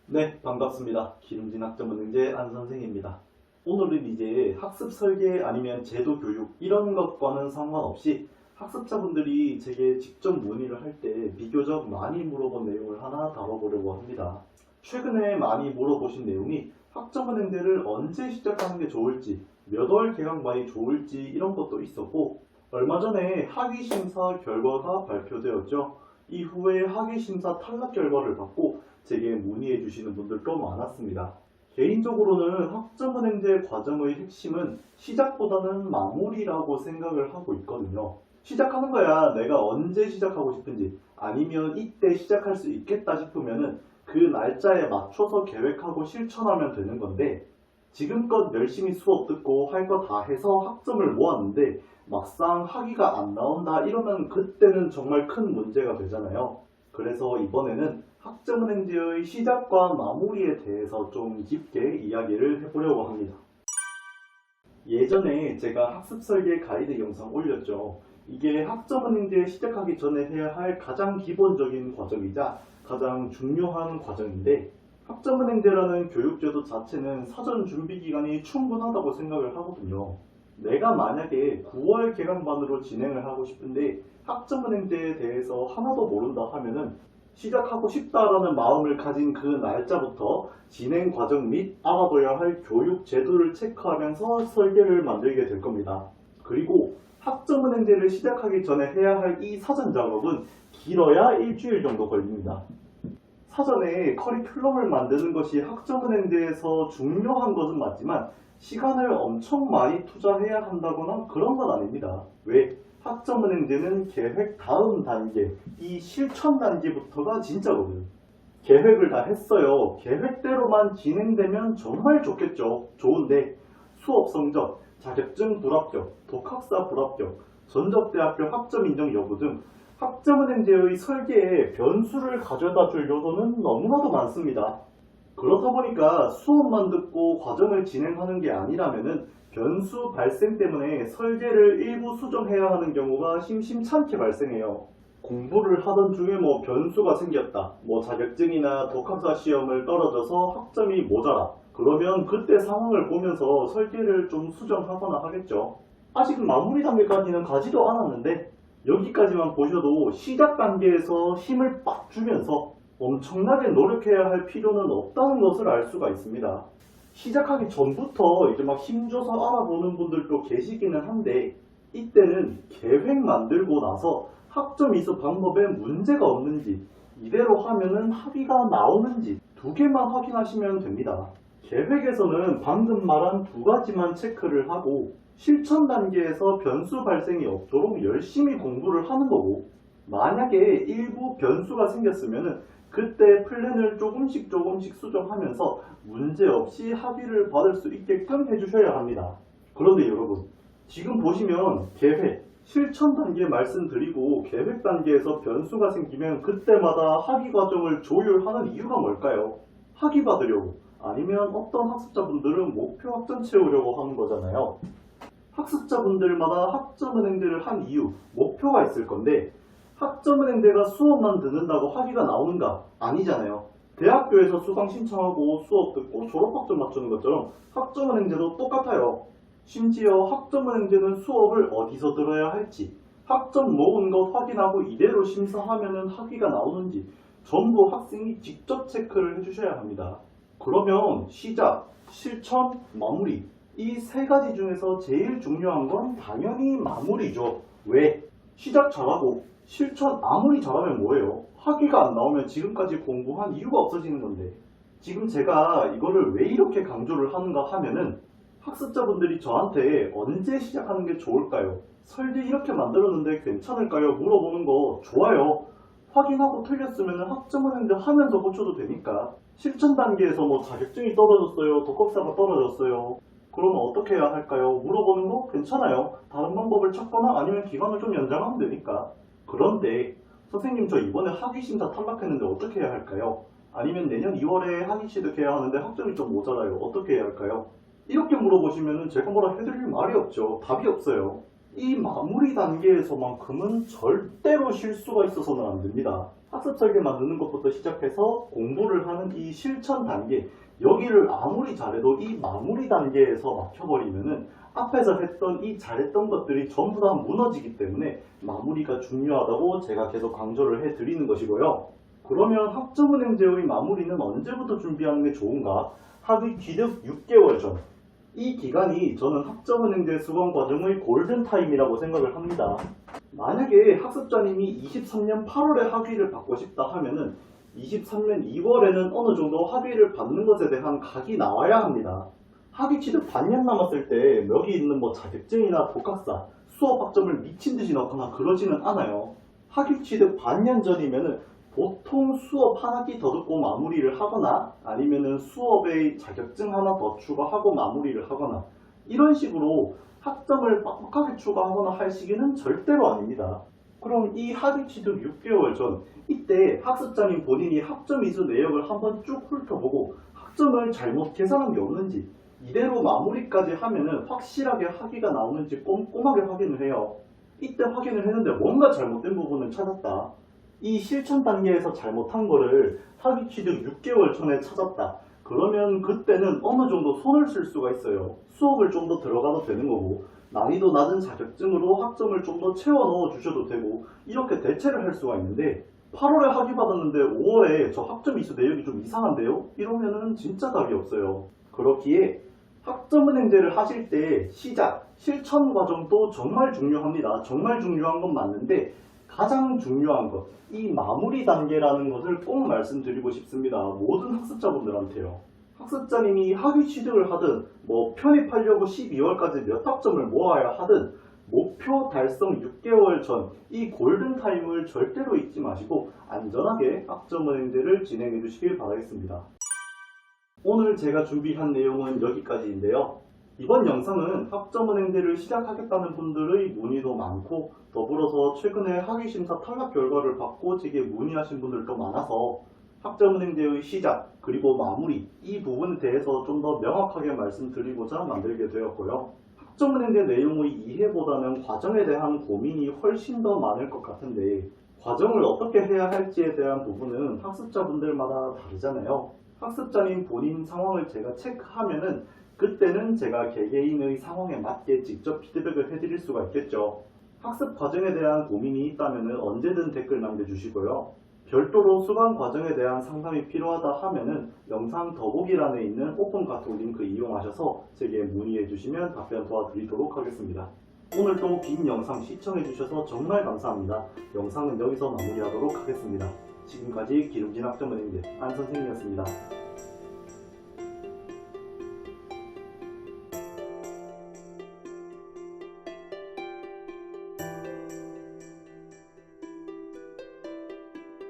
네, 반갑습니다. 기름진 학점은행제 안선생입니다. 오늘은 이제 학습 설계 아니면 제도 교육 이런 것과는 상관없이 학습자분들이 제게 직접 문의를 할 때 비교적 많이 물어본 내용을 하나 다뤄보려고 합니다. 최근에 많이 물어보신 내용이 학점은행제를 언제 시작하는 게 좋을지, 몇 월 개강반이 좋을지 이런 것도 있었고, 얼마 전에 학위심사 결과가 발표되었죠. 이후에 학위심사 탈락 결과를 받고 제게 문의해 주시는 분들도 많았습니다. 개인적으로는 학점은행제 과정의 핵심은 시작보다는 마무리라고 생각을 하고 있거든요. 시작하는 거야 내가 언제 시작하고 싶은지 아니면 이때 시작할 수 있겠다 싶으면은 그 날짜에 맞춰서 계획하고 실천하면 되는 건데, 지금껏 열심히 수업 듣고 할 거 다 해서 학점을 모았는데 막상 학위가 안 나온다 이러면 그때는 정말 큰 문제가 되잖아요. 그래서 이번에는 학점은행제의 시작과 마무리에 대해서 좀 깊게 이야기를 해보려고 합니다. 예전에 제가 학습 설계 가이드 영상 올렸죠. 이게 학점은행제 시작하기 전에 해야 할 가장 기본적인 과정이자 가장 중요한 과정인데, 학점은행제라는 교육제도 자체는 사전 준비 기간이 충분하다고 생각을 하거든요. 내가 만약에 9월 개강반으로 진행을 하고 싶은데 학점은행제에 대해서 하나도 모른다 하면은 시작하고 싶다라는 마음을 가진 그 날짜부터 진행 과정 및 알아둬야 할 교육 제도를 체크하면서 설계를 만들게 될 겁니다. 그리고 학점은행제를 시작하기 전에 해야 할 이 사전 작업은 길어야 일주일 정도 걸립니다. 사전에 커리큘럼을 만드는 것이 학점은행제에서 중요한 것은 맞지만 시간을 엄청 많이 투자해야 한다거나 그런 건 아닙니다. 왜? 학점은행제는 계획 다음 단계, 이 실천 단계부터가 진짜거든. 계획을 다 했어요. 계획대로만 진행되면 정말 좋겠죠. 좋은데 수업 성적, 자격증 불합격, 독학사 불합격, 전적대학교 학점 인정 여부 등 학점은행제의 설계에 변수를 가져다 줄 요소는 너무나도 많습니다. 그렇다 보니까 수업만 듣고 과정을 진행하는 게 아니라면은 변수 발생 때문에 설계를 일부 수정해야 하는 경우가 심심찮게 발생해요. 공부를 하던 중에 변수가 생겼다. 자격증이나 독학사 시험을 떨어져서 학점이 모자라. 그러면 그때 상황을 보면서 설계를 좀 수정하거나 하겠죠. 아직 마무리 단계까지는 가지도 않았는데 여기까지만 보셔도 시작 단계에서 힘을 빡 주면서 엄청나게 노력해야 할 필요는 없다는 것을 알 수가 있습니다. 시작하기 전부터 이제 막 힘줘서 알아보는 분들도 계시기는 한데, 이때는 계획 만들고 나서 학점 이수 방법에 문제가 없는지, 이대로 하면은 합의가 나오는지 두 개만 확인하시면 됩니다. 계획에서는 방금 말한 두 가지만 체크를 하고 실천 단계에서 변수 발생이 없도록 열심히 공부를 하는 거고, 만약에 일부 변수가 생겼으면 그때 플랜을 조금씩 수정하면서 문제없이 합의를 받을 수 있게끔 해주셔야 합니다. 그런데 여러분, 지금 보시면 계획, 실천 단계 말씀드리고 계획 단계에서 변수가 생기면 그때마다 학위 과정을 조율하는 이유가 뭘까요? 학위 받으려고, 아니면 어떤 학습자분들은 목표 학점 채우려고 하는 거잖아요. 학습자분들마다 학점은행제를 한 이유, 목표가 있을 건데, 학점은행제가 수업만 듣는다고 학위가 나오는가? 아니잖아요. 대학교에서 수강 신청하고 수업 듣고 졸업학점 맞추는 것처럼 학점은행제도 똑같아요. 심지어 학점은행제는 수업을 어디서 들어야 할지, 학점 모은 거 확인하고 이대로 심사하면 학위가 나오는지 전부 학생이 직접 체크를 해주셔야 합니다. 그러면 시작, 실천, 마무리, 이 세 가지 중에서 제일 중요한 건 당연히 마무리죠. 왜? 시작 잘하고 실천 아무리 잘하면 뭐예요? 학위가 안 나오면 지금까지 공부한 이유가 없어지는 건데, 지금 제가 이거를 왜 이렇게 강조를 하는가 하면은 학습자분들이 저한테 언제 시작하는 게 좋을까요? 설계 이렇게 만들었는데 괜찮을까요? 물어보는 거 좋아요. 확인하고 틀렸으면 학점은행제 하면서 고쳐도 되니까. 실천 단계에서 자격증이 떨어졌어요, 독학사가 떨어졌어요, 그러면 어떻게 해야 할까요? 물어보는 거 괜찮아요. 다른 방법을 찾거나 아니면 기간을 좀 연장하면 되니까. 그런데 선생님 저 이번에 학위심사 탈락했는데 어떻게 해야 할까요? 아니면 내년 2월에 학위 취득해야 하는데 학점이 좀 모자라요. 어떻게 해야 할까요? 이렇게 물어보시면 제가 뭐라 해드릴 말이 없죠. 답이 없어요. 이 마무리 단계에서만큼은 절대로 실수가 있어서는 안 됩니다. 학습 설계 만드는 것부터 시작해서 공부를 하는 이 실천 단계, 여기를 아무리 잘해도 이 마무리 단계에서 막혀버리면은 앞에서 했던 이 잘했던 것들이 전부 다 무너지기 때문에 마무리가 중요하다고 제가 계속 강조를 해드리는 것이고요. 그러면 학점은행제의 마무리는 언제부터 준비하는 게 좋은가? 학위 취득 6개월 전. 이 기간이 저는 학점은행제 수강 과정의 골든타임이라고 생각을 합니다. 만약에 학습자님이 23년 8월에 학위를 받고 싶다 하면은 23년 2월에는 어느 정도 학위를 받는 것에 대한 각이 나와야 합니다. 학위 취득 반년 남았을 때 여기 있는 뭐 자격증이나 독학사, 수업 학점을 미친 듯이 넣거나 그러지는 않아요. 학위 취득 반년 전이면은 보통 수업 한 학기 더 듣고 마무리를 하거나 아니면은 수업에 자격증 하나 더 추가하고 마무리를 하거나 이런 식으로 학점을 빡빡하게 추가하거나 할 시기는 절대로 아닙니다. 그럼 이 학위 취득 6개월 전 이때 학습자님 본인이 학점 이수 내역을 한번 쭉 훑어보고 학점을 잘못 계산한 게 없는지 이대로 마무리까지 하면은 확실하게 학위가 나오는지 꼼꼼하게 확인을 해요. 이때 확인을 했는데 뭔가 잘못된 부분을 찾았다. 이 실천 단계에서 잘못한 거를 학위 취득 6개월 전에 찾았다. 그러면 그때는 어느 정도 손을 쓸 수가 있어요. 수업을 좀 더 들어가도 되는 거고 난이도 낮은 자격증으로 학점을 좀 더 채워 넣어 주셔도 되고 이렇게 대체를 할 수가 있는데 8월에 학위 받았는데 5월에 저 학점 이수 내역이 좀 이상한데요? 이러면은 진짜 답이 없어요. 그렇기에 학점은행제를 하실 때 시작, 실천 과정도 정말 중요합니다. 정말 중요한 건 맞는데 가장 중요한 것, 이 마무리 단계라는 것을 꼭 말씀드리고 싶습니다. 모든 학습자분들한테요. 학습자님이 학위 취득을 하든 뭐 편입하려고 12월까지 몇 학점을 모아야 하든 목표 달성 6개월 전 이 골든타임을 절대로 잊지 마시고 안전하게 학점은행제를 진행해 주시길 바라겠습니다. 오늘 제가 준비한 내용은 여기까지인데요. 이번 영상은 학점은행제를 시작하겠다는 분들의 문의도 많고 더불어서 최근에 학위심사 탈락 결과를 받고 제게 문의하신 분들도 많아서 학점은행제의 시작 그리고 마무리 이 부분에 대해서 좀 더 명확하게 말씀드리고자 만들게 되었고요. 학점은행제 내용의 이해보다는 과정에 대한 고민이 훨씬 더 많을 것 같은데 과정을 어떻게 해야 할지에 대한 부분은 학습자분들마다 다르잖아요. 학습자님 본인 상황을 제가 체크하면은 그때는 제가 개개인의 상황에 맞게 직접 피드백을 해드릴 수가 있겠죠. 학습 과정에 대한 고민이 있다면 언제든 댓글 남겨주시고요. 별도로 수강 과정에 대한 상담이 필요하다 하면은 영상 더보기란에 있는 오픈 카톡 링크 이용하셔서 제게 문의해 주시면 답변 도와드리도록 하겠습니다. 오늘도 긴 영상 시청해 주셔서 정말 감사합니다. 영상은 여기서 마무리하도록 하겠습니다. 지금까지 기름진 학점은행제 안선생이었습니다.